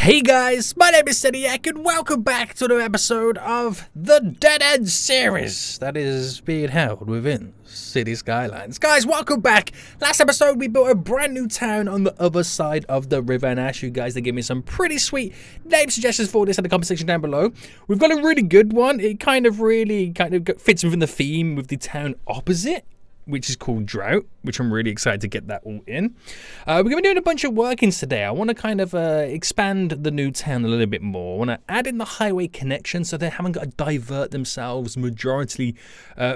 Hey guys, my name is Seniac and welcome back to another episode of the Dead End series that is being held within City Skylines. Guys, welcome back. Last episode we built a brand new town on the other side of the river, and I asked you guys to give me some pretty sweet name suggestions for this in the comment section down below. We've got a really good one. It really fits within the theme with the town opposite, which is called Drought, which I'm really excited to get that all in. We're going to be doing a bunch of workings today. I want to kind of expand the new town a little bit more. I want to add in the highway connection so they haven't got to divert themselves majority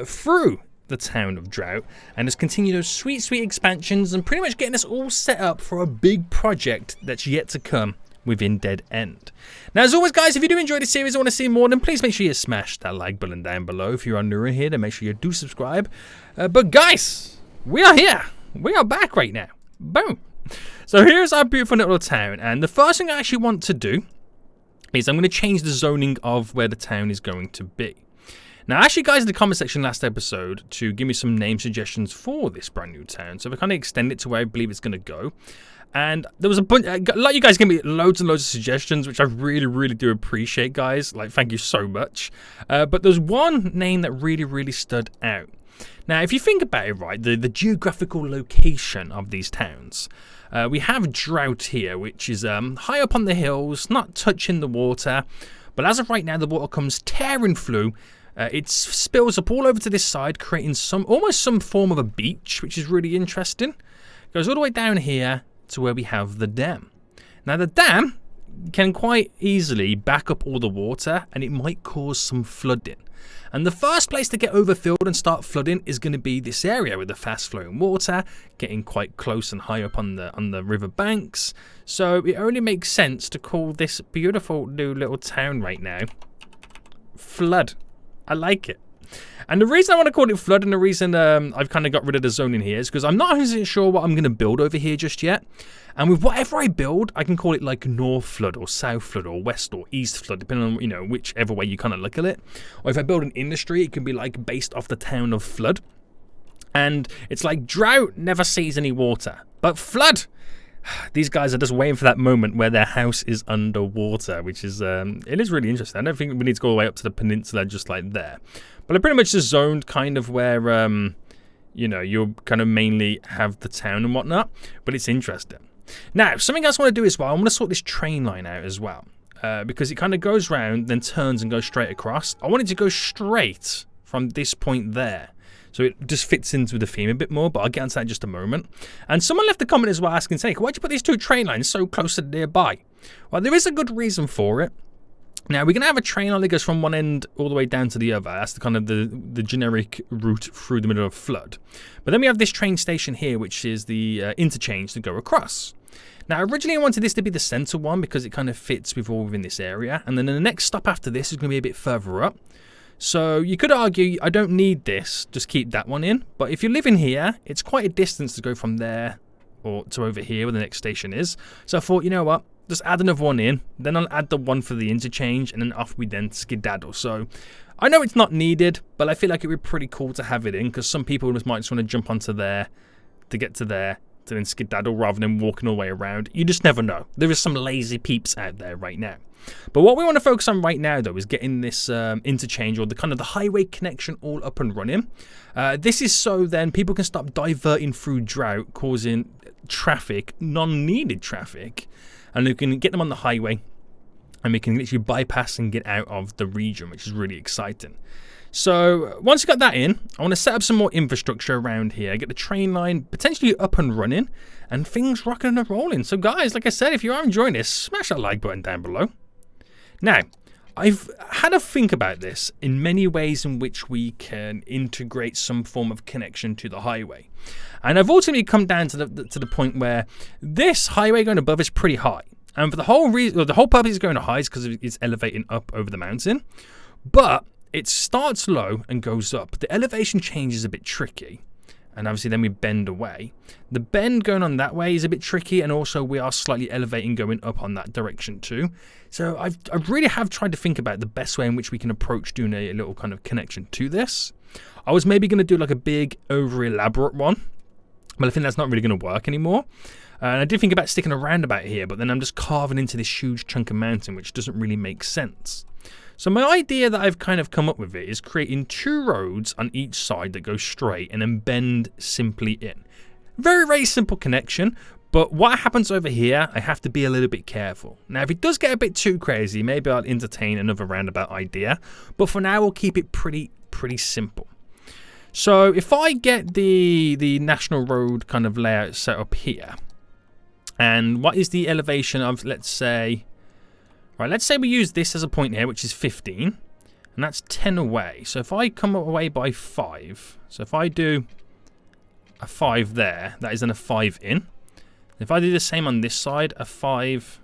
through the town of Drought, and just continue those sweet expansions and pretty much getting us all set up for a big project that's yet to come within Dead End. Now, as always, guys, if you do enjoy the series and want to see more, then please make sure you smash that like button down below. If you are newer here, then make sure you do subscribe. But guys, we are here. We are back right now. Boom. So here's our beautiful little town, and the first thing I actually want to do is I'm going to change the zoning of where the town is going to be. Now, I asked you guys in the comment section last episode to give me some name suggestions for this brand new town, so we kind of extend it to where I believe it's going to go. And there was a bunch, like, you guys give me loads and loads of suggestions, which I really do appreciate, guys. Like, thank you so much. But there's one name that really stood out. Now, if you think about it, right, the geographical location of these towns, we have Drought here, which is high up on the hills, not touching the water. But as of right now, the water comes tearing through. It spills up all over to this side, creating almost some form of a beach, which is really interesting. Goes all the way down here to where we have the dam. Now, the dam can quite easily back up all the water, and it might cause some flooding. And the first place to get overfilled and start flooding is going to be this area with the fast flowing water, getting quite close and high up on the river banks. So it only makes sense to call this beautiful new little town right now Flood. I like it. And the reason I want to call it Flood, and the reason I've kind of got rid of the zoning here, is because I'm not 100% sure what I'm going to build over here just yet. And with whatever I build, I can call it like North Flood or South Flood or West or East Flood, depending on, you know, whichever way you kind of look at it. Or if I build an industry, it can be like based off the town of Flood. And it's like Drought never sees any water, but Flood, these guys are just waiting for that moment where their house is underwater, which is, it is really interesting. I don't think we need to go all the way up to the peninsula just like there. But I pretty much just zoned kind of where, you know, you'll kind of mainly have the town and whatnot. But it's interesting. Now, something else I want to do as well, I want to sort this train line out as well. Because it kind of goes round, then turns and goes straight across. I want it to go straight from this point there. So it just fits into the theme a bit more, but I'll get into that in just a moment. And someone left a comment as well asking, saying, why'd you put these two train lines so close to nearby? Well, there is a good reason for it. Now, we're going to have a train line that goes from one end all the way down to the other. That's the kind of the generic route through the middle of Flood. But then we have this train station here, which is the interchange to go across. Now, originally I wanted this to be the center one because it kind of fits with all within this area. And then the next stop after this is going to be a bit further up. So you could argue, I don't need this, just keep that one in. But if you're living here, it's quite a distance to go from there or to over here where the next station is. So I thought, you know what, just add another one in, then I'll add the one for the interchange, and then off we then skedaddle. So I know it's not needed, but I feel like it would be pretty cool to have it in, because some people might just want to jump onto there to get to there, to then skedaddle rather than walking all the way around. You just never know. There is some lazy peeps out there right now. But what we want to focus on right now, though, is getting this interchange or the kind of the highway connection all up and running. This is so then people can stop diverting through Drought, causing traffic, non-needed traffic, and we can get them on the highway, and we can literally bypass and get out of the region, which is really exciting. So once you got that in, I want to set up some more infrastructure around here, get the train line potentially up and running, and things rocking and rolling. So guys, like I said, if you are enjoying this, smash that like button down below. Now, I've had a think about this in many ways in which we can integrate some form of connection to the highway. And I've ultimately come down to the point where this highway going above is pretty high. And for the whole reason, the whole purpose is going high is because it's elevating up over the mountain. But it starts low and goes up. The elevation change is a bit tricky. And obviously then we bend away. The bend going on that way is a bit tricky, and also we are slightly elevating going up on that direction too. So I really have tried to think about the best way in which we can approach doing a little kind of connection to this. I was maybe going to do like a big over elaborate one, but I think that's not really going to work anymore. And I did think about sticking a roundabout here, but then I'm just carving into this huge chunk of mountain, which doesn't really make sense. So my idea that I've kind of come up with it is creating 2 roads on each side that go straight and then bend simply in. Very, very simple connection, but what happens over here, I have to be a little bit careful. Now, if it does get a bit too crazy, maybe I'll entertain another roundabout idea, but for now, we'll keep it pretty simple. So if I get the national road kind of layout set up here, and what is the elevation of, let's say we use this as a point here, which is 15, and that's 10 away. So if I come away by 5, so if I do a 5 there, that is then a 5 in. If I do the same on this side, a 5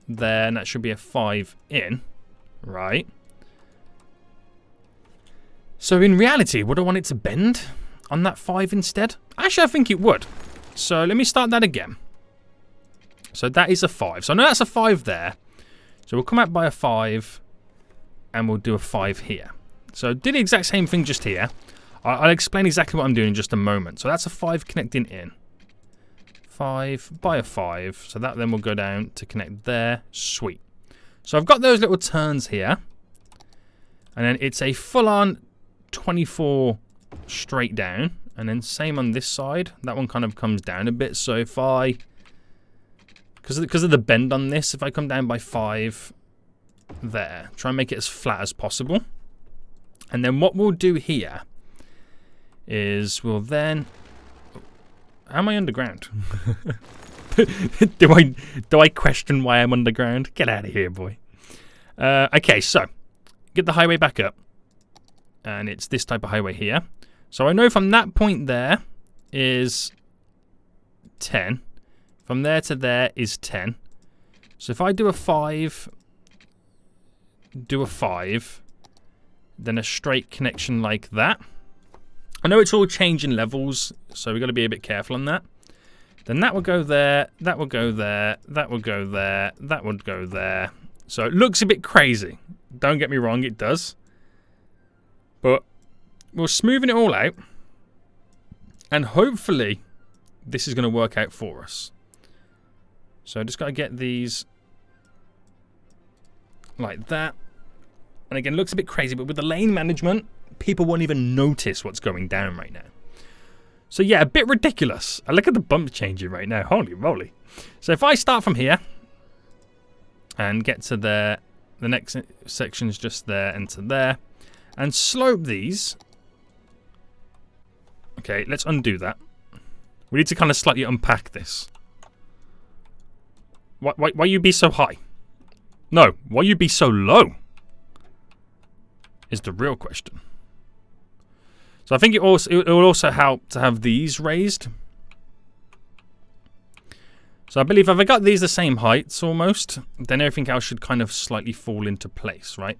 there, and that should be a 5 in, right? So in reality, would I want it to bend on that 5 instead? Actually, I think it would. So let me start that again. So that is a 5. So I know that's a 5 there. So we'll come out by a 5, and we'll do a 5 here. So did the exact same thing just here. I'll explain exactly what I'm doing in just a moment. So that's a 5 connecting in. 5 by a 5. So that then will go down to connect there. Sweet. So I've got those little turns here. And then it's a full-on 24 straight down. And then same on this side. That one kind of comes down a bit. So if I... Because of the bend on this, if I come down by 5 there, try and make it as flat as possible. And then what we'll do here is we'll then... Am I underground? do I question why I'm underground? Get out of here, boy. Okay, so get the highway back up. And it's this type of highway here. So I know from that point there is 10. From there to there is 10. So if I do a 5, then a straight connection like that. I know it's all changing levels, so we've got to be a bit careful on that. Then that will go there, that will go there, that will go there, that would go there. So it looks a bit crazy. Don't get me wrong, it does. But we're smoothing it all out. And hopefully this is going to work out for us. So I just got to get these like that. And again, it looks a bit crazy, but with the lane management, people won't even notice what's going down right now. So yeah, a bit ridiculous. I look at the bump changing right now. Holy moly. So if I start from here and get to there, the next section is just there and to there, and slope these. Okay, let's undo that. We need to kind of slightly unpack this. Why you be so high? No, why you be so low? Is the real question. So I think it will also help to have these raised. So I believe if I got these the same heights almost, then everything else should kind of slightly fall into place, right?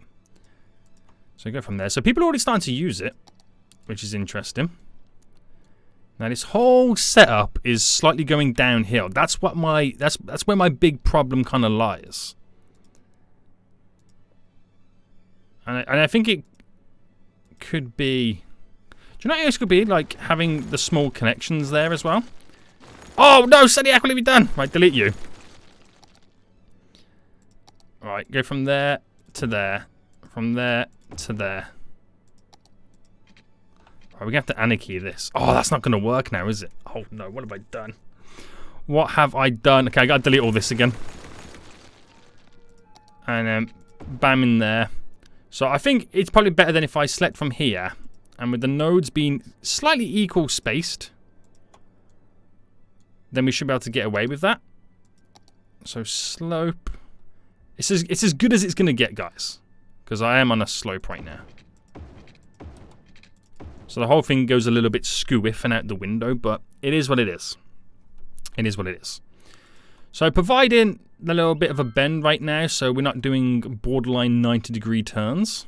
So go from there. So people are already starting to use it, which is interesting. Now this whole setup is slightly going downhill. That's what that's where my big problem kind of lies. And I think it could be... Do you know what else could be? Like having the small connections there as well. Oh no, Sadiak, will it be done? Right, delete you. Right, go from there to there. From there to there. Right, we're going to have to anarchy this. Oh, that's not going to work now, is it? Oh no, what have I done? What have I done? Okay, I got to delete all this again. And then bam in there. So I think it's probably better than if I select from here. And with the nodes being slightly equal spaced, then we should be able to get away with that. So slope. It's as good as it's going to get, guys. Because I am on a slope right now. So the whole thing goes a little bit skew-iffing out the window, but it is what it is. It is what it is. So providing a little bit of a bend right now, so we're not doing borderline 90-degree turns.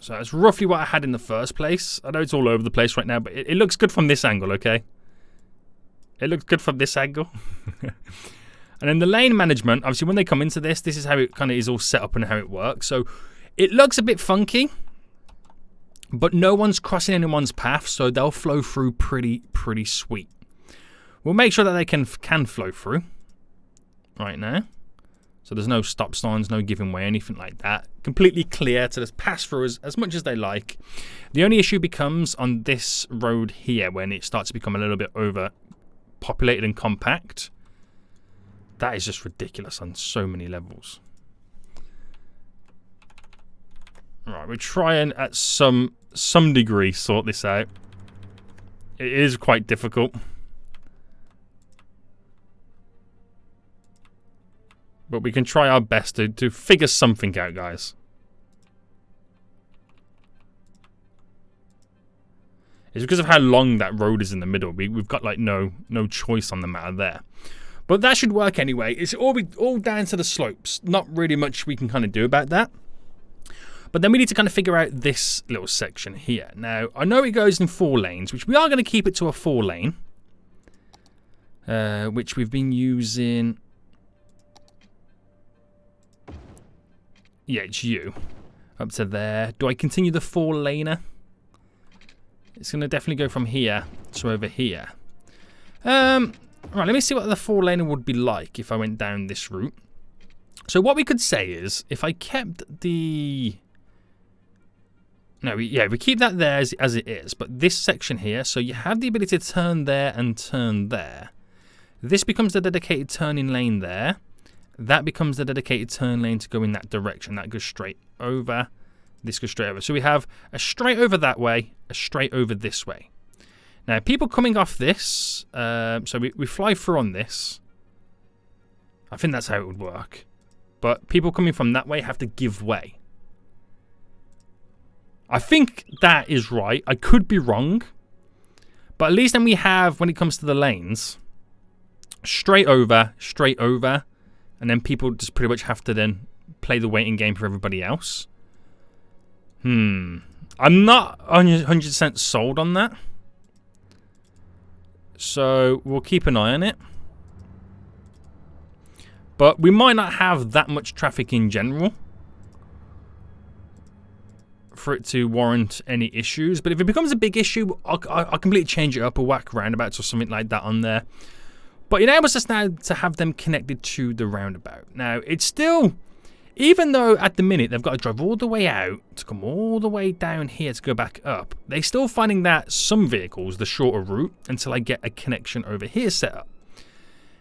So that's roughly what I had in the first place. I know it's all over the place right now, but it looks good from this angle, okay? It looks good from this angle. And then the lane management, obviously when they come into this, this is how it kind of is all set up and how it works. So it looks a bit funky But no one's crossing anyone's path, so they'll flow through pretty sweet. We'll make sure that they can flow through right now. So there's no stop signs, no giving way, anything like that. Completely clear to just pass through as much as they like. The only issue becomes on this road here when it starts to become a little bit overpopulated and compact. That is just ridiculous on so many levels. Right, we're trying at some degree sort this out. It is quite difficult. But we can try our best to figure something out, guys. It's because of how long that road is in the middle. We've got like no choice on the matter there. But that should work anyway. It's all down to the slopes. Not really much we can kind of do about that. But then we need to kind of figure out this little section here. Now, I know it goes in 4 lanes, which we are going to keep it to a 4 lane. Which we've been using. Yeah, it's you. Up to there. Do I continue the 4 laner? It's going to definitely go from here to over here. Right, let me see what the 4 laner would be like if I went down this route. So what we could say is, if I kept the... No, we keep that there as it is. But this section here, so you have the ability to turn there and turn there. This becomes the dedicated turning lane there. That becomes the dedicated turn lane to go in that direction. That goes straight over. This goes straight over. So we have a straight over that way, a straight over this way. Now, people coming off this, so we fly through on this. I think that's how it would work. But people coming from that way have to give way. I think that is right. I could be wrong. But at least then we have, when it comes to the lanes, straight over, and then people just pretty much have to then play the waiting game for everybody else. I'm not 100% sold on that. So we'll keep an eye on it. But we might not have that much traffic in general for it to warrant any issues. But if it becomes a big issue, I'll completely change it up or whack roundabouts or something like that on there. But it enables us now to have them connected to the roundabout. Now, it's still, even though at the minute they've got to drive all the way out to come all the way down here to go back up, they're still finding that some vehicles, the shorter route, until I get a connection over here set up.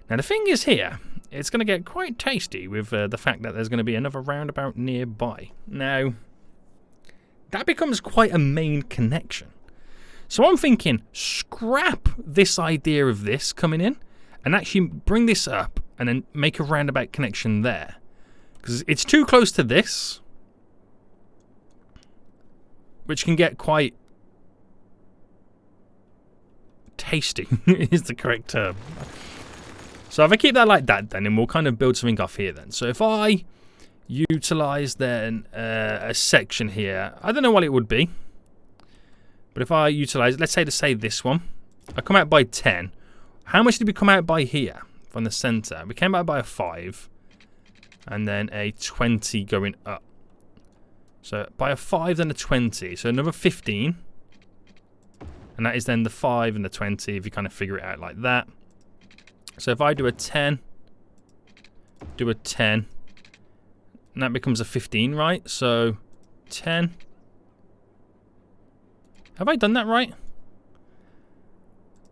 Now, the thing is here, it's going to get quite tasty with the fact that there's going to be another roundabout nearby. Now, that becomes quite a main connection. So I'm thinking, scrap this idea of this coming in and actually bring this up and then make a roundabout connection there. Because it's too close to this, which can get quite tasty, is the correct term. So if I keep that like that then, and we'll kind of build something off here then. So if I utilize then a section here, I don't know what it would be, but if I utilize, let's say to say this one, I come out by 10. How much did we come out by here from the center? We came out by a 5 and then a 20 going up. So by a 5 then a 20, so another 15, and that is then the 5 and the 20 if you kind of figure it out like that. So if I do a 10, do a 10, and that becomes a 15, right? So 10. Have I done that right?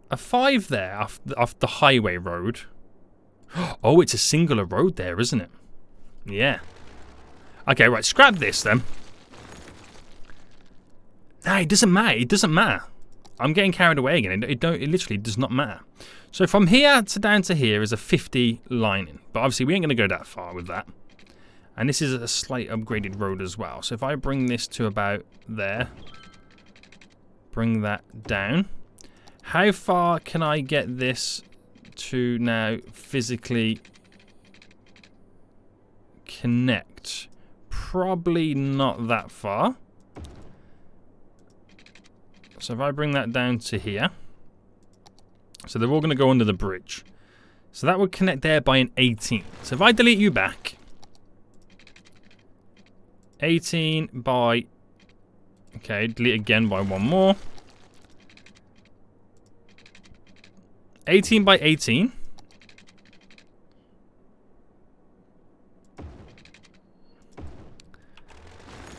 A 5 there off the highway road. Oh, it's a singular road there, isn't it? Yeah. Okay, right, scrap this then. Nah, it doesn't matter. It doesn't matter. I'm getting carried away again. It literally does not matter. So from here to down to here is a 50 lining. But obviously we ain't going to go that far with that. And this is a slight upgraded road as well. So if I bring this to about there, bring that down. How far can I get this to now physically connect? Probably not that far. So if I bring that down to here, so they're all going to go under the bridge. So that would connect there by an 18. So if I delete you back, 18 by Okay, delete again by one more. 18 by 18.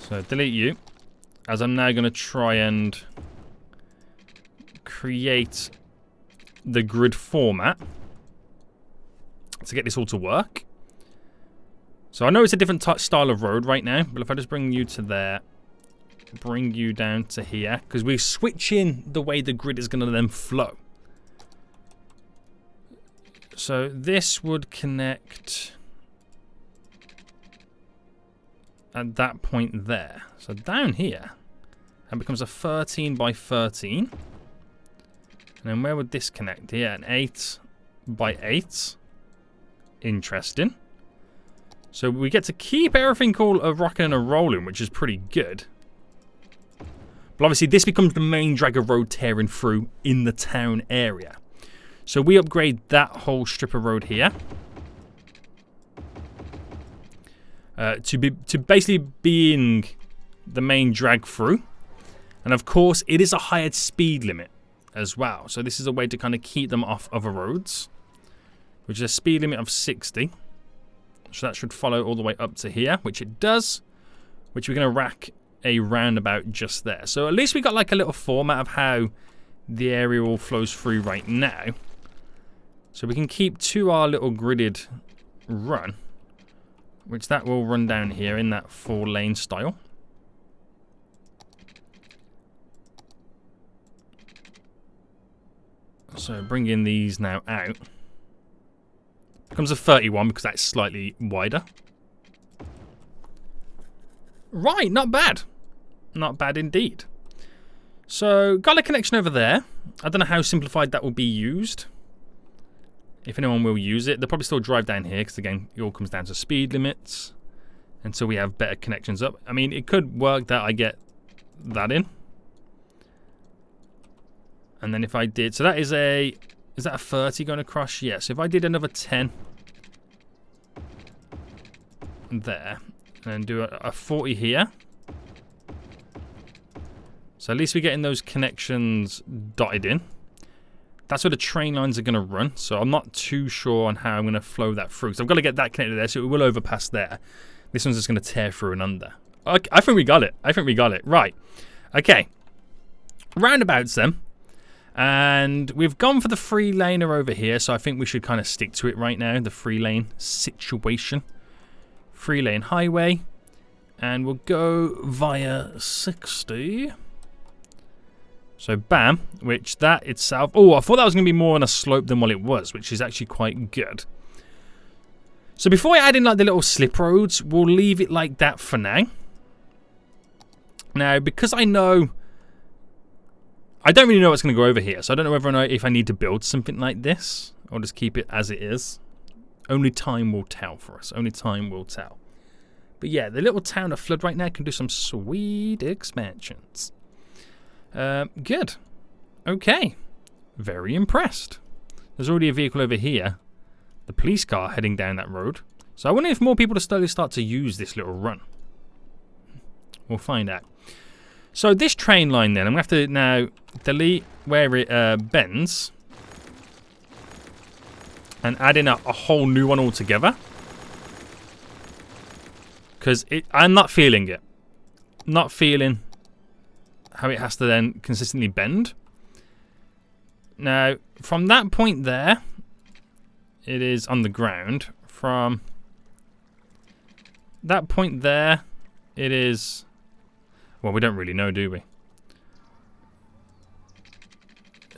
So delete you. As I'm now going to try and create the grid format to get this all to work. So I know it's a different style of road right now, but if I just bring you to there, bring you down to here, because we're switching the way the grid is going to then flow. So this would connect at that point there. So down here, that becomes a 13 by 13. And then where would this connect? Here, an 8 by 8. Interesting. So we get to keep everything called a rocking and a rolling, which is pretty good. But obviously this becomes the main drag of road tearing through in the town area. So we upgrade that whole strip of road here to basically being the main drag through. And of course, it is a higher speed limit as well. So this is a way to kind of keep them off other roads, which is a speed limit of 60. So that should follow all the way up to here, which it does, which we're going to rack a roundabout just there. So at least we got like a little format of how the area all flows through right now. So we can keep to our little gridded run, which that will run down here in that 4-lane style. So bringing these now out. Becomes a 31 because that's slightly wider. Right, not bad. Not bad indeed. So got a connection over there. I don't know how simplified that will be used. If anyone will use it, they'll probably still drive down here because, again, it all comes down to speed limits until we have better connections up. I mean, it could work that I get that in. And then if I did... So that is a... Is that a 30 going across? Yes. Yeah, so if I did another 10 there and do a 40 here. So at least we're getting those connections dotted in. That's where the train lines are going to run. So I'm not too sure on how I'm going to flow that through. So I've got to get that connected there, so it will overpass there. This one's just going to tear through and under. Okay, I think we got it. I think we got it. Right. Okay. Roundabouts then. And we've gone for the 3-laner over here, so I think we should kind of stick to it right now, the 3-lane situation. 3-lane highway. And we'll go via 60. So bam, which that itself... Oh, I thought that was going to be more on a slope than what it was, which is actually quite good. So before I add in like the little slip roads, we'll leave it like that for now. Now, because I know... I don't really know what's going to go over here, so I don't know whether or not if I need to build something like this or just keep it as it is. Only time will tell for us. Only time will tell. But yeah, the little town of Flood right now can do some sweet expansions. Good. Okay. Very impressed. There's already a vehicle over here. The police car heading down that road. So I wonder if more people will slowly start to use this little run. We'll find out. So this train line then, I'm going to have to now delete where it bends. And add in a whole new one altogether. Because I'm not feeling it. Not feeling how it has to then consistently bend. Now, from that point there, it is on the ground. From that point there, it is... Well, we don't really know, do we?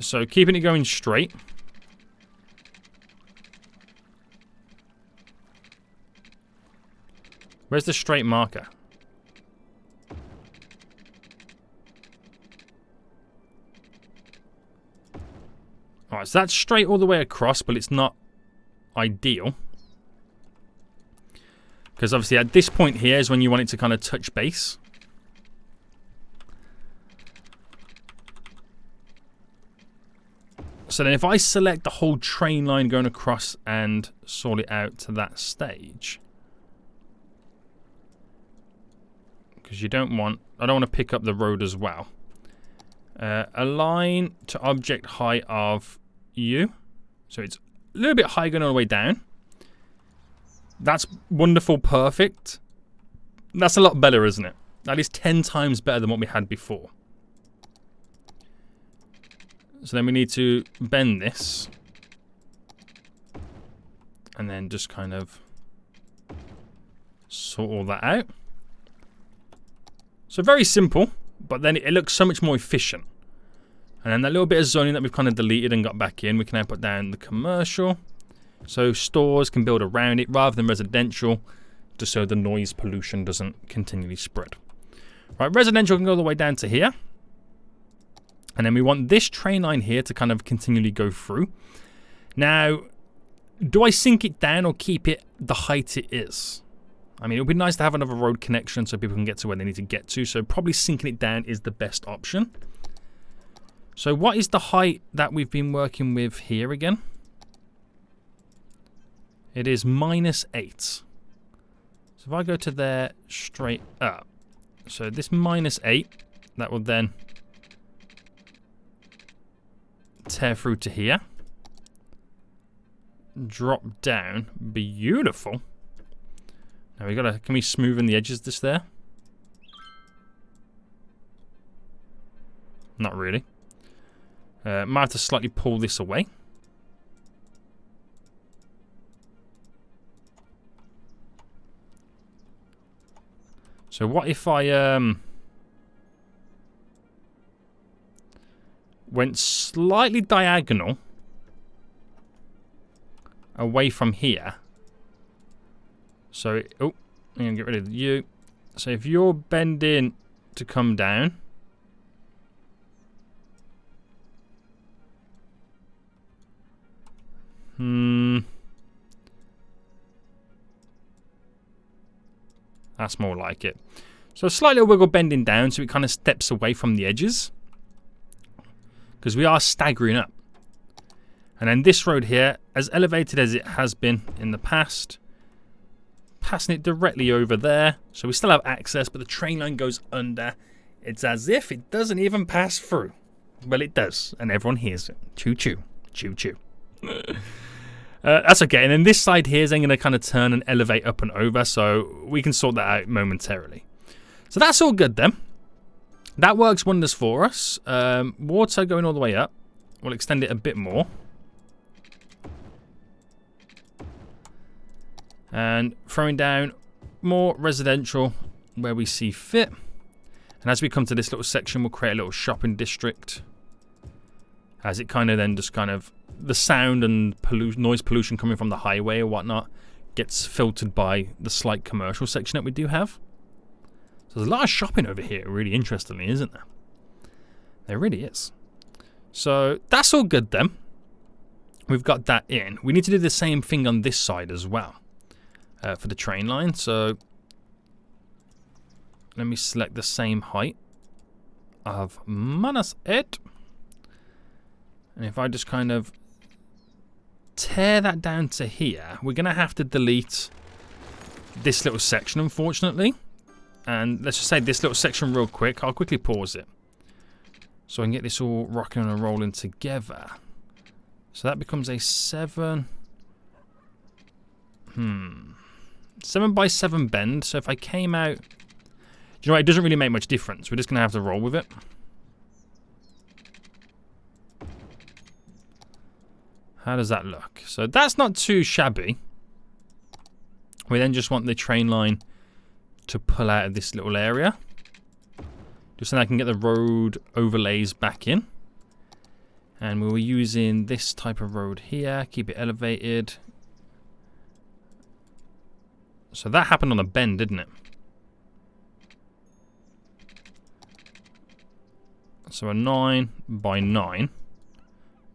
So, keeping it going straight. Where's the straight marker? Alright, so that's straight all the way across, but it's not ideal. Because obviously at this point here is when you want it to kind of touch base. So then if I select the whole train line going across and sort it out to that stage. Because you don't want I don't want to pick up the road as well. Align to object height of U. So it's a little bit high going all the way down. That's wonderful, perfect. That's a lot better, isn't it? That is 10 times better than what we had before. So then we need to bend this. And then just kind of sort all that out. So very simple, but then it looks so much more efficient. And then that little bit of zoning that we've kind of deleted and got back in, we can now put down the commercial. So stores can build around it rather than residential, just so the noise pollution doesn't continually spread. Right, residential can go all the way down to here. And then we want this train line here to kind of continually go through. Now, do I sink it down or keep it the height it is? I mean, it would be nice to have another road connection so people can get to where they need to get to. So probably sinking it down is the best option. So what is the height that we've been working with here again? It is -8. So if I go to there straight up. So this -8, that will then tear through to here. Drop down. Beautiful. Now we gotta, can we smoothen the edges just there? Not really. Might have to slightly pull this away. So what if I went slightly diagonal away from here? So, oh, I'm going to get rid of you. So if you're bending to come down, that's more like it. So slightly wiggle bending down so it kind of steps away from the edges, because we are staggering up. And then this road here, as elevated as it has been in the past, passing it directly over there. So we still have access, but the train line goes under. It's as if it doesn't even pass through. Well, it does, and everyone hears it. Choo choo, choo choo. That's okay. And then this side here is then going to kind of turn and elevate up and over, so we can sort that out momentarily. So that's all good then. That works wonders for us. Water going all the way up. We'll extend it a bit more. And throwing down more residential where we see fit. And as we come to this little section, we'll create a little shopping district. As it kind of then just kind of, the sound and noise pollution coming from the highway or whatnot gets filtered by the slight commercial section that we do have. So there's a lot of shopping over here, really interestingly, isn't there? There really is. So that's all good then. We've got that in. We need to do the same thing on this side as well. For the train line. So let me select the same height of -8. And if I just kind of tear that down to here, we're going to have to delete this little section, unfortunately. And let's just say this little section real quick. I'll quickly pause it so I can get this all rocking and rolling together. So that becomes a 7 by 7 bend. So if I came out, do you know what? It doesn't really make much difference. We're just going to have to roll with it. How does that look? So that's not too shabby. We then just want the train line to pull out of this little area, just so I can get the road overlays back in. And we were using this type of road here. Keep it elevated. So that happened on a bend, didn't it? So a 9 by 9.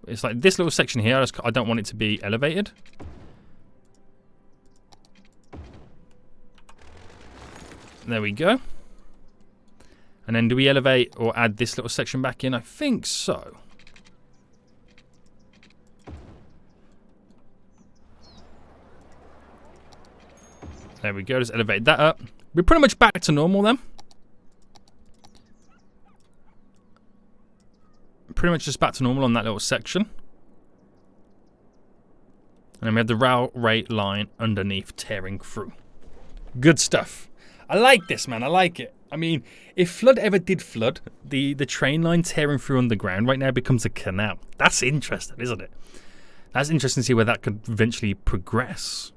It's like this little section here, I don't want it to be elevated. There we go. And then do we elevate or add this little section back in? I think so. There we go, just elevate that up. We're pretty much back to normal then. pretty much just back to normal on that little section. And then we have the railway line underneath tearing through. Good stuff. I like this, man. I like it. I mean, if flood ever did flood, the train line tearing through underground right now becomes a canal. That's interesting, isn't it? That's interesting to see where that could eventually progress.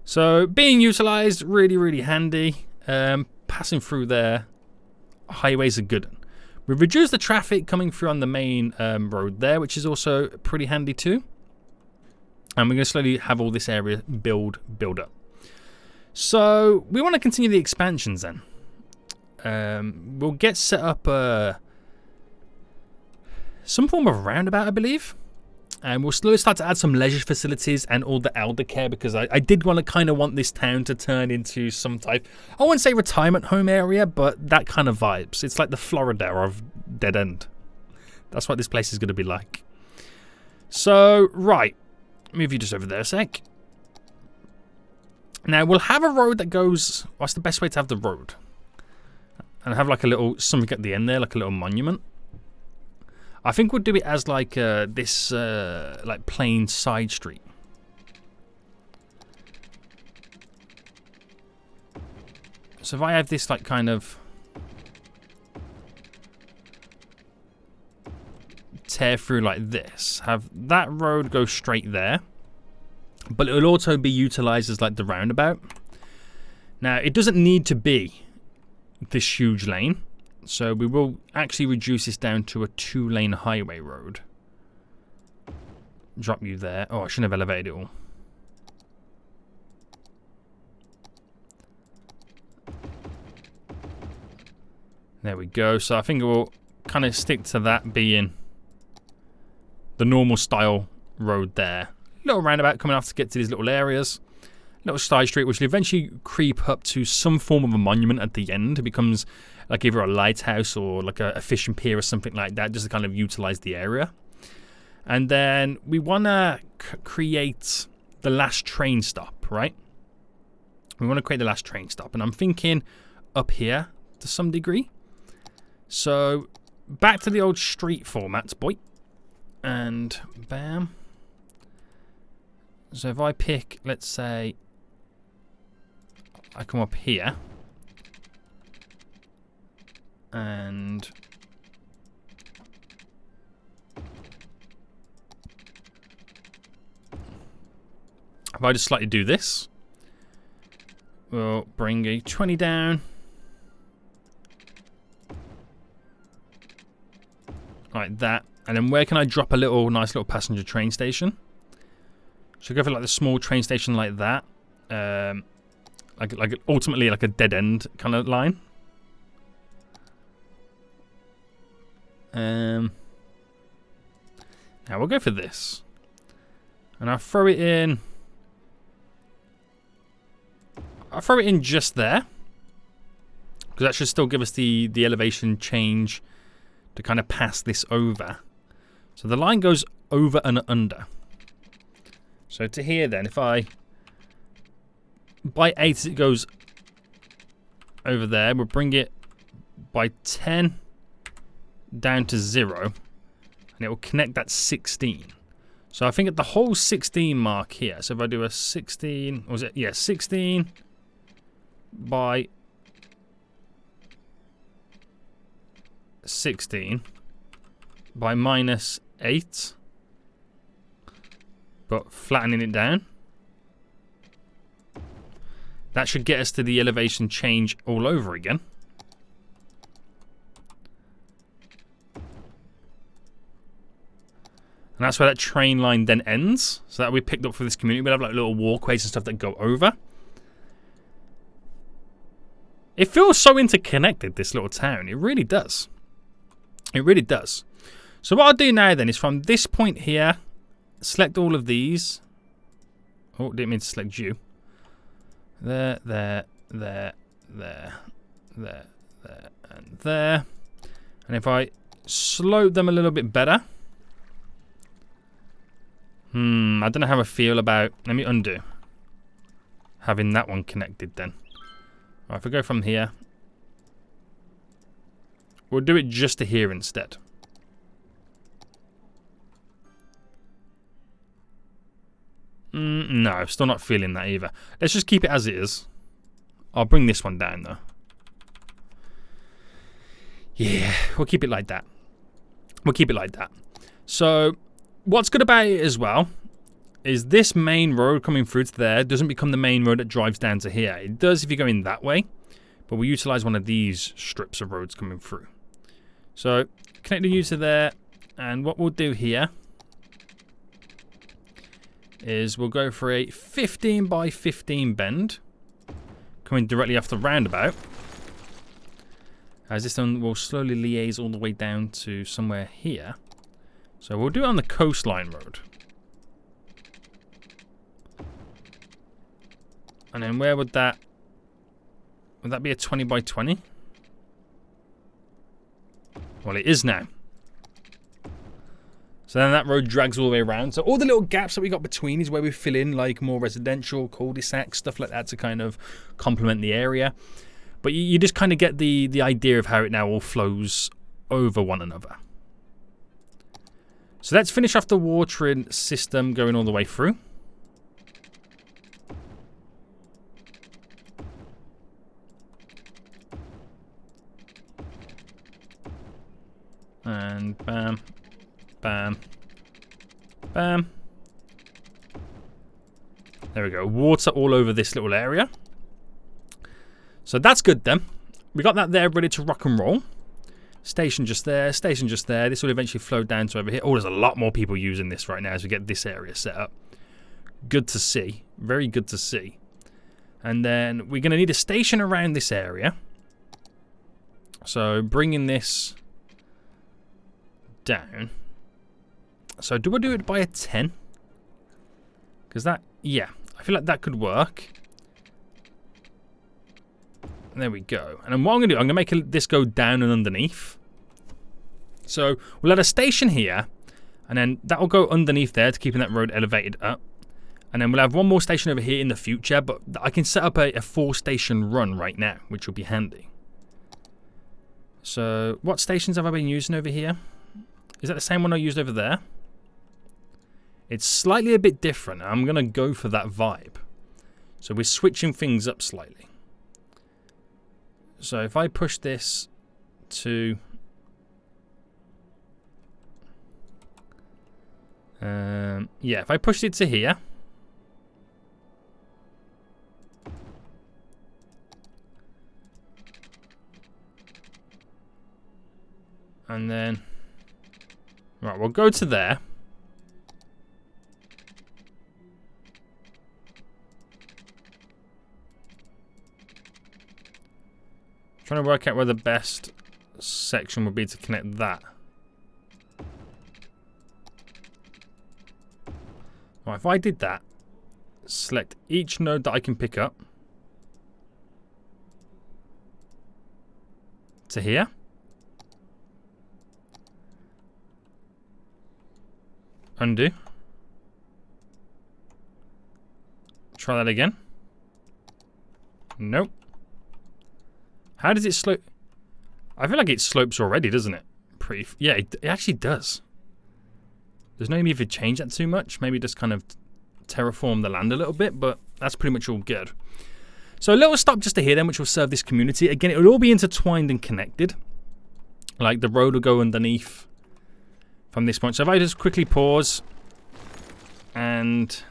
So, being utilised, really, really handy. Passing through there, highways are good. We've reduced the traffic coming through on the main road there, which is also pretty handy too. And we're going to slowly have all this area build up. So, we want to continue the expansions then. We'll get set up some form of roundabout, I believe. And we'll slowly start to add some leisure facilities and all the elder care, because I did want this town to turn into some type, I wouldn't say retirement home area, but that kind of vibes. It's like the Florida of Dead End. That's what this place is going to be like. So, right. Move you just over there a sec. Now, we'll have a road that goes... What's the best way to have the road? And have like a little... something at the end there, like a little monument. I think we'll do it as like this like plain side street. So if I have this like kind of tear through like this, have that road go straight there, but it will also be utilized as like the roundabout. Now it doesn't need to be this huge lane. So we will actually reduce this down to a 2-lane highway road. Drop you there. Oh, I shouldn't have elevated it all. There we go. So I think we'll kind of stick to that being the normal style road there. Little roundabout coming off to get to these little areas. Little side street, which will eventually creep up to some form of a monument at the end. It becomes like either a lighthouse or like a fishing pier or something like that, just to kind of utilize the area. And then we want to create the last train stop, right? We want to create the last train stop. And I'm thinking up here to some degree. So back to the old street formats, boy. And bam. So if I pick, let's say, I come up here. And if I just slightly do this, we'll bring a 20 down. Like that. And then where can I drop a nice little passenger train station? Should I go for like the small train station like that? Like ultimately like a dead end kind of line. Now we'll go for this. And I'll throw it in. I'll throw it in just there. Because that should still give us the elevation change to kind of pass this over. So the line goes over and under. So to here then, if I by 8 it goes over there, we'll bring it by 10 down to 0, and it will connect that 16. So I think at the whole 16 mark here, so if I do a 16, was it? Yeah, 16 by 16 by minus 8, but flattening it down. That should get us to the elevation change all over again. And that's where that train line then ends. So that we picked up for this community. We'll have like little walkways and stuff that go over. It feels so interconnected, this little town. It really does. It really does. So what I'll do now then is from this point here, select all of these. Oh, didn't mean to select you. There, there, there, there, there, there, and there. And if I slope them a little bit better. I don't know how I feel about... Let me undo. Having that one connected then. Right, if we go from here. We'll do it just to here instead. No, still not feeling that either. Let's just keep it as it is. I'll bring this one down though. Yeah, we'll keep it like that. We'll keep it like that. So, what's good about it as well is this main road coming through to there doesn't become the main road that drives down to here. It does if you're going that way, but we'll utilize one of these strips of roads coming through. So, connecting you to there, and what we'll do here is we'll go for a 15 by 15 bend coming directly off the roundabout. As this one will slowly liaise all the way down to somewhere here. So we'll do it on the coastline road. And then where would that be a 20 by 20? Well, it is now. So then that road drags all the way around. So all the little gaps that we got between is where we fill in like more residential, cul-de-sac, stuff like that to kind of complement the area. But you just kind of get the idea of how it now all flows over one another. So let's finish off the watering system going all the way through. And bam, bam, bam. There we go. Water all over this little area. So that's good then. We got that there ready to rock and roll. Station just there, station just there. This will eventually flow down to over here. Oh, there's a lot more people using this right now as we get this area set up. Good to see. Very good to see. And then we're going to need a station around this area. So bringing this down. So do I do it by a 10? Because that, yeah, I feel like that could work. There we go. And then what I'm going to do, I'm going to make this go down and underneath. So we'll add a station here. And then that will go underneath there to keeping that road elevated up. And then we'll have one more station over here in the future. But I can set up a 4-station run right now, which will be handy. So what stations have I been using over here? Is that the same one I used over there? It's slightly a bit different. I'm going to go for that vibe. So we're switching things up slightly. So if I push this to yeah, if I pushed it to here, and then right, we'll go to there. Trying to work out where the best section would be to connect that. Right, if I did that, select each node that I can pick up to here. Undo. Try that again. Nope. How does it slope? I feel like it slopes already, doesn't it? Yeah, it actually does. There's no need to change that too much. Maybe just kind of terraform the land a little bit, but that's pretty much all good. So a little stop just to here then, which will serve this community. Again, it will all be intertwined and connected. Like the road will go underneath from this point. So if I just quickly pause and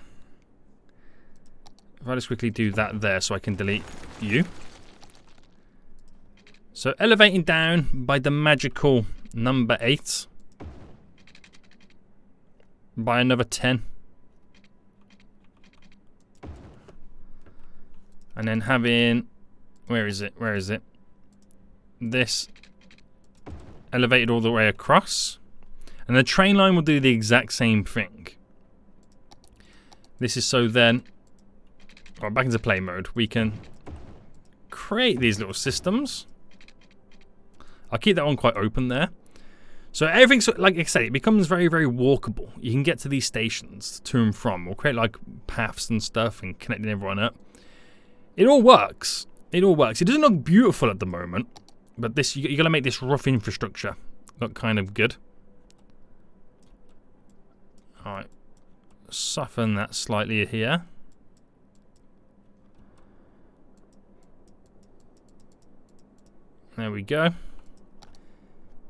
if I just quickly do that there so I can delete you. So elevating down by the magical number 8 by another 10. And then having, where is it? This elevated all the way across. And the train line will do the exact same thing. This is so then, well, back into play mode, we can create these little systems. I'll keep that one quite open there. So everything's, like I said, it becomes very, very walkable. You can get to these stations to and from. We'll create like paths and stuff and connecting everyone up. It all works. It all works. It doesn't look beautiful at the moment, but this you got to make this rough infrastructure look kind of good. All right. soften that slightly here. There we go.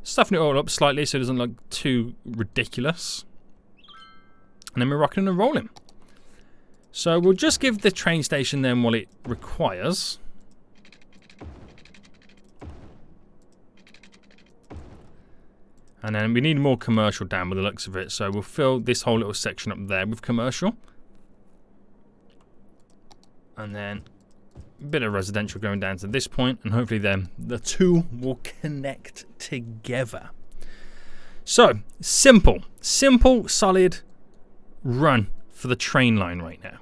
Soften it all up slightly so it doesn't look too ridiculous. And then we're rocking and rolling. So we'll just give the train station then what it requires. And then we need more commercial down by the looks of it. So we'll fill this whole little section up there with commercial. And then a bit of residential going down to this point. And hopefully then the two will connect together. So, simple, solid run for the train line right now.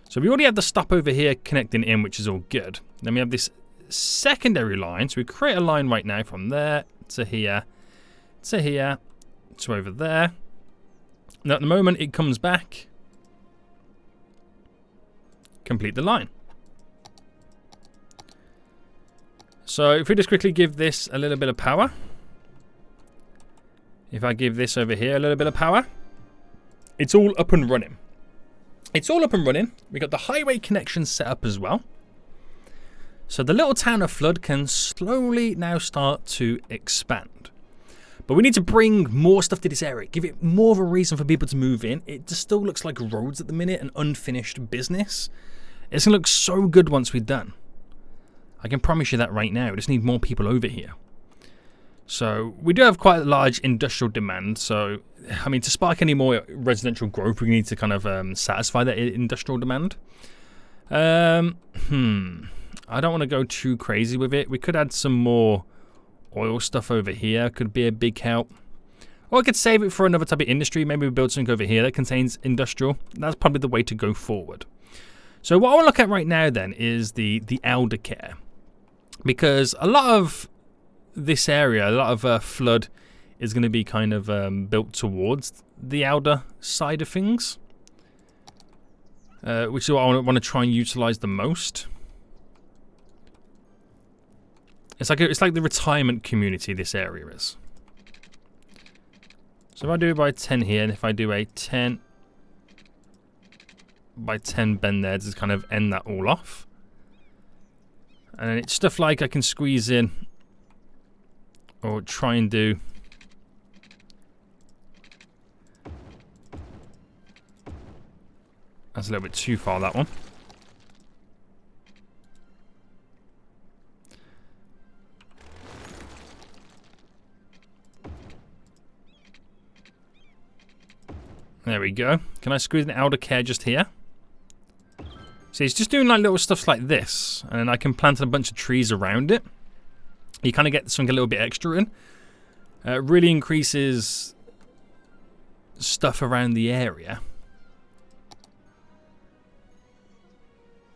So we already have the stop over here connecting in, which is all good. Then we have this secondary line. So we create a line right now from there to here, to here, to over there. Now at the moment it comes back, complete the line. So if we just quickly give this a little bit of power. If I give this over here a little bit of power, it's all up and running. It's all up and running. We got the highway connection set up as well. So the little town of Flood can slowly now start to expand. But we need to bring more stuff to this area. Give it more of a reason for people to move in. It just still looks like roads at the minute and unfinished business. It's going to look so good once we're done. I can promise you that right now. We just need more people over here. So we do have quite a large industrial demand. So, I mean, to spark any more residential growth, we need to kind of satisfy that industrial demand. I don't want to go too crazy with it. We could add some more oil stuff over here. Could be a big help. Or I could save it for another type of industry. Maybe we build something over here that contains industrial. That's probably the way to go forward. So what I want to look at right now then is the elder care. Because a lot of this area, a lot of Flood is going to be kind of built towards the elder side of things. Which is what I want to try and utilize the most. It's like the retirement community this area is. So if I do it by 10 here, and if I do a 10 by 10 bend there to kind of end that all off. And it's stuff like I can squeeze in or try and do that's a little bit too far, that one. There we go. Can I squeeze an elder care just here? See, it's just doing like little stuff like this, and then I can plant a bunch of trees around it. You kind of get something a little bit extra in. It really increases stuff around the area.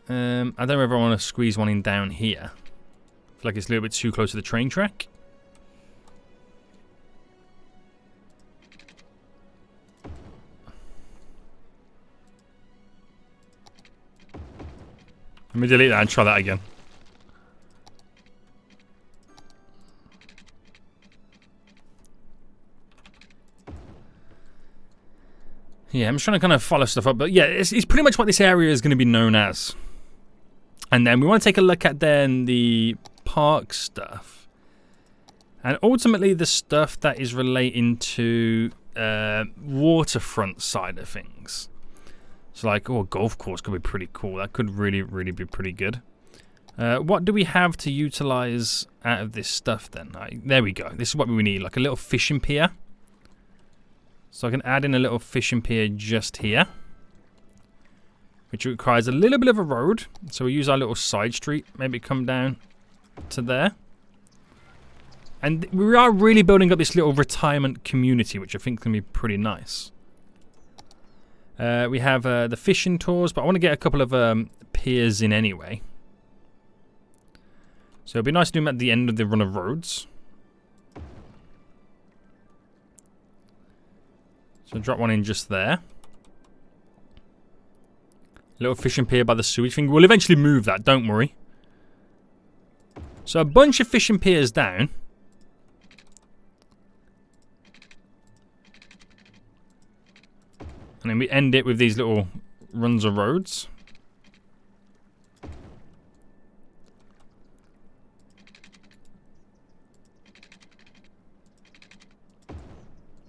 I don't know if I want to squeeze one in down here. I feel like it's a little bit too close to the train track. Let me delete that and try that again. Yeah, I'm just trying to kind of follow stuff up. But yeah, it's pretty much what this area is going to be known as. And then we want to take a look at then the park stuff. And ultimately the stuff that is relating to waterfront side of things. So like, oh, a golf course could be pretty cool. That could really, really be pretty good. What do we have to utilize out of this stuff then? There we go. This is what we need, like a little fishing pier. So I can add in a little fishing pier just here, which requires a little bit of a road. So we use our little side street, maybe come down to there. And we are really building up this little retirement community, which I think can be pretty nice. We have the fishing tours, but I want to get a couple of piers in anyway. So it'd be nice to do them at the end of the run of roads. So drop one in just there. Little fishing pier by the sewage thing. We'll eventually move that, don't worry. So a bunch of fishing piers down. And then we end it with these little runs of roads.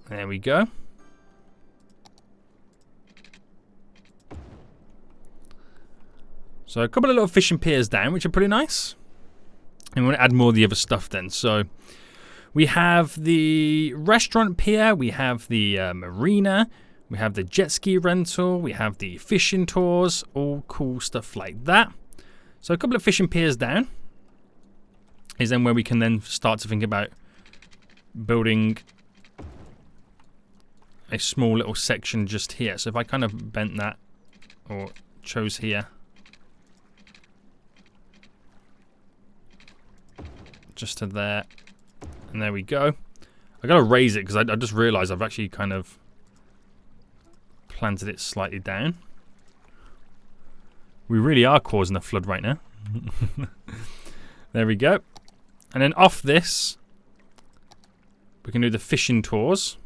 There we go. So a couple of little fishing piers down, which are pretty nice. And we want to add more of the other stuff then. So we have the restaurant pier, we have the marina, we have the jet ski rental, we have the fishing tours, all cool stuff like that. So a couple of fishing piers down is then where we can then start to think about building a small little section just here. So if I kind of bent that or chose here, just to there, and there we go. I gotta raise it because I just realized I've actually kind of planted it slightly down. We really are causing a flood right now. There we go. And then off this, we can do the fishing tours.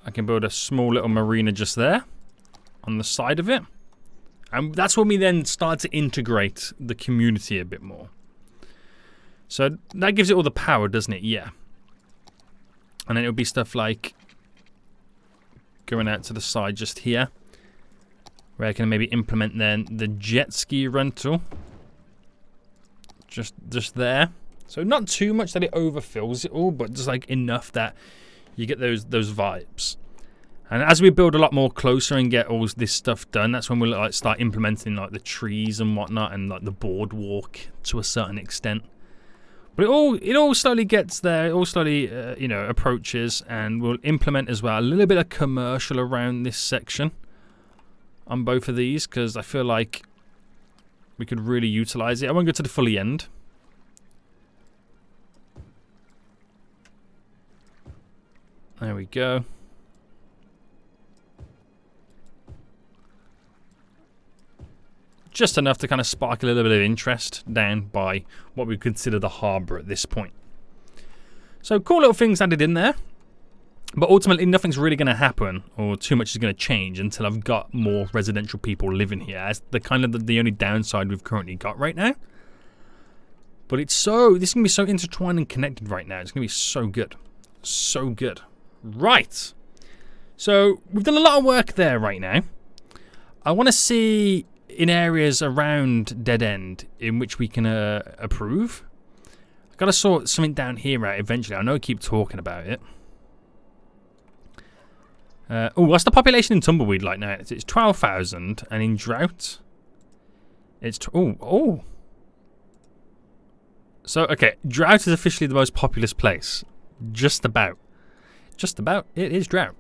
I can build a small little marina just there on the side of it. And that's when we then start to integrate the community a bit more. So that gives it all the power, doesn't it? Yeah. And then it'll be stuff like going out to the side just here, where I can maybe implement then the jet ski rental. Just there. So not too much that it overfills it all, but just like enough that you get those vibes. And as we build a lot more closer and get all this stuff done, that's when we'll like start implementing like the trees and whatnot, and like the boardwalk to a certain extent. But it all slowly gets there. It all slowly approaches, and we'll implement as well a little bit of commercial around this section on both of these, because I feel like we could really utilize it. I won't go to the fully end. There we go. Just enough to kind of spark a little bit of interest down by what we consider the harbour at this point. So cool little things added in there. But ultimately nothing's really going to happen, or too much is going to change until I've got more residential people living here. That's the kind of the only downside we've currently got right now. But this is going to be so intertwined and connected right now. It's going to be so good. So good. Right. So we've done a lot of work there right now. I want to see in areas around Dead End in which we can approve. I've got to sort something down here out eventually. I know I keep talking about it. What's the population in Tumbleweed like now? It's 12,000, and in Drought, it's So okay, Drought is officially the most populous place. Just about. It is Drought.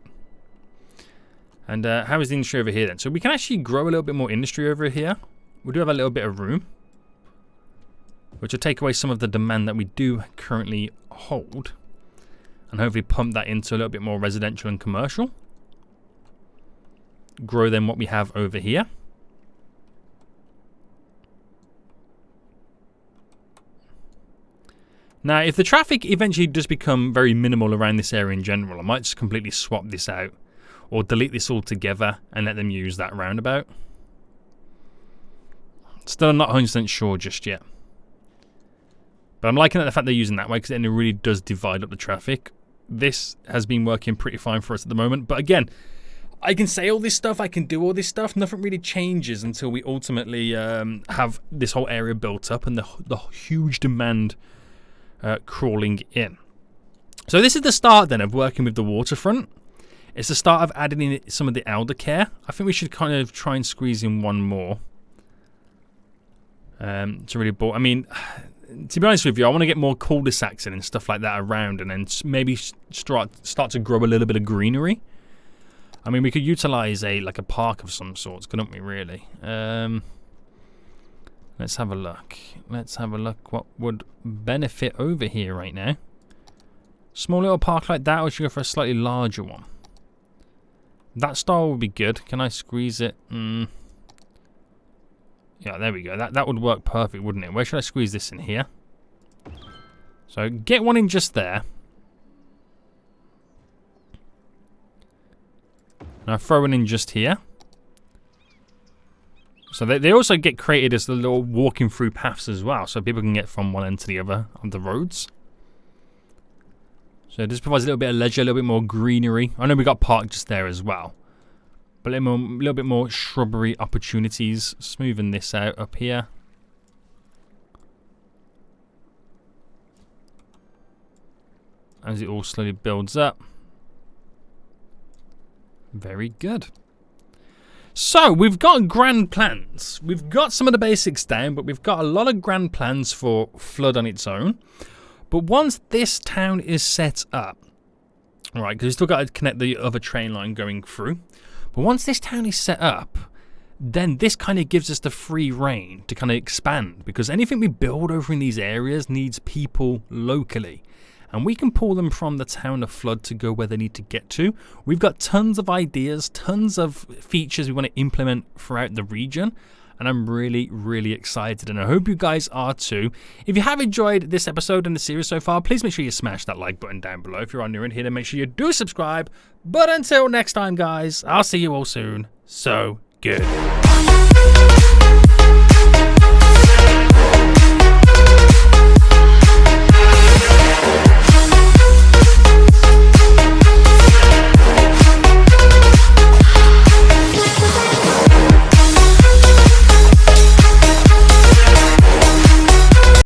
And how is the industry over here then? So we can actually grow a little bit more industry over here. We do have a little bit of room, which will take away some of the demand that we do currently hold, and hopefully pump that into a little bit more residential and commercial. Grow then what we have over here. Now, if the traffic eventually does become very minimal around this area in general, I might just completely swap this out, or delete this altogether and let them use that roundabout. Still not 100% sure just yet. But I'm liking the fact they're using that way, because then it really does divide up the traffic. This has been working pretty fine for us at the moment. But again, I can say all this stuff, I can do all this stuff. Nothing really changes until we ultimately have this whole area built up and the huge demand crawling in. So this is the start then of working with the waterfront. It's the start of adding in some of the elder care. I think we should kind of try and squeeze in one more. To really I mean, to be honest with you, I want to get more cul-de-sacs in and stuff like that around, and then maybe start to grow a little bit of greenery. I mean, we could utilize a park of some sorts, couldn't we, really? Let's have a look. Let's have a look what would benefit over here right now. Small little park like that, or should we go for a slightly larger one? That style would be good. Can I squeeze it? Yeah, there we go. That would work perfect, wouldn't it? Where should I squeeze this in here? So get one in just there. And I throw it in just here. So they also get created as the little walking through paths as well, so people can get from one end to the other on the roads. So this provides a little bit of leisure, a little bit more greenery. I know we got park just there as well, but a little bit more shrubbery opportunities. Smoothing this out up here. As it all slowly builds up. Very good. So, we've got grand plans. We've got some of the basics down, but we've got a lot of grand plans for Flood on its own. But once this town is set up, right, because we've still got to connect the other train line going through. But once this town is set up, then this kind of gives us the free reign to kind of expand. Because anything we build over in these areas needs people locally. And we can pull them from the town of Flood to go where they need to get to. We've got tons of ideas, tons of features we want to implement throughout the region. And I'm really, really excited. And I hope you guys are too. If you have enjoyed this episode and the series so far, please make sure you smash that like button down below. If you're new in here, then make sure you do subscribe. But until next time, guys, I'll see you all soon. So good.